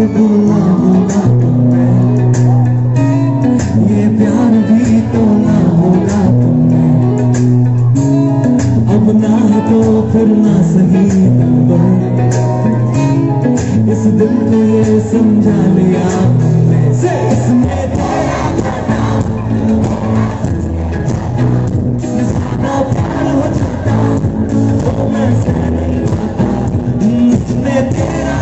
बोला होगा तुमने, ये प्यार भी तो ना होगा तुमने। अब ना तो फिर ना सही तुम, इस दिल को ये समझा लिया तुमने। इसमें तेरा प्यार हो जाता तो मैं सह नहीं पाता। इसमें तेरा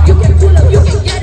You can pull up, you can get